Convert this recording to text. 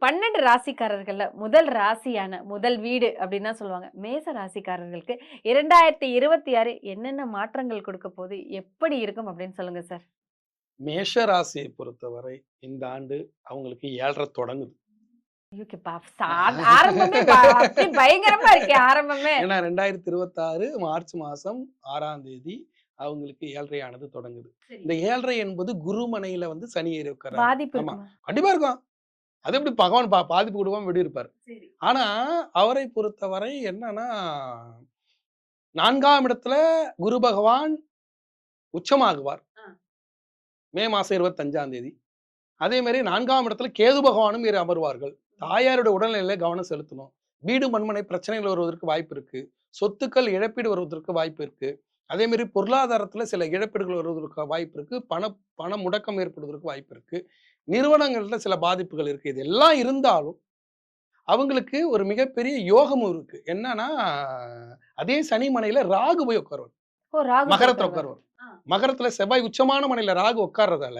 12 ராசிக்காரர்கள்ல முதல் ராசியான முதல் வீடு அப்படின்னு தான் சொல்லுவாங்க. மேச ராசிக்காரர்களுக்கு 2026 என்னென்ன மாற்றங்கள் குடுக்க போது? எப்படி இருக்கும் அப்படின்னு சொல்லுங்க சார்? மேஷ ராசியை பொறுத்தவரை இந்த ஆண்டு அவங்களுக்கு 7.5 தொடங்குது. யூகே பா ஆரம்பமே அப்படியே பயங்கரமா இருக்கே ஆரம்பமே. ஏன்னா 2026 மார்ச் மாசம் 6ஆம் தேதி அவங்களுக்கு 7.5 ஆனது தொடங்குது. சரி. இந்த 7.5 என்பது குருமனையில வந்து சனி ஏறி உட்கார்றாரு. பாதிப்பு ஆமா. இருக்குமா? கண்டிப்பா இருக்கும். அது எப்படி பகவான் பாதிப்பு குடுக்காம எப்படி இருப்பாரு? சரி. ஆனா அவரை பொறுத்தவரை என்னன்னா 4ஆம் இடத்துல குரு பகவான் உச்சமாகுவார். ஆ. மே மாசம் 25ஆம் தேதி. அதே மாரி 4ஆம் இடத்துல கேது பகவானும் ஏறி அமர்வார்கள். தாயாருடைய உடல்நிலையில கவனம் செலுத்தணும். வீடு, மண்மனை பிரச்சனைகள் வருவதற்கு வாய்ப்பு இருக்கு. சொத்துக்கள் இழப்பீடு வருவதற்கு வாய்ப்பு இருக்கு. அதே மாரி பொருளாதாரத்துல சில இழப்பீடுகள் வருவதற்கு வாய்ப்பு இருக்கு. பண முடக்கம் ஏற்படுவதற்கு வாய்ப்பு இருக்கு. நிறுவனங்கள்ல சில பாதிப்புகள் இருக்கு. இது எல்லாம் இருந்தாலும், அவங்களுக்கு ஒரு மிகப்பெரிய யோகமும் இருக்கு. என்னன்னா, அதே சனி மனையில ராகு போய் உட்காருவார். ஓ! ராகு போய் மகரத்துல உட்காருவாரு. உட்காருவார். ஆ. மகரத்துல செவ்வாய் உச்சமான மனையில ராகு உட்கார்றதால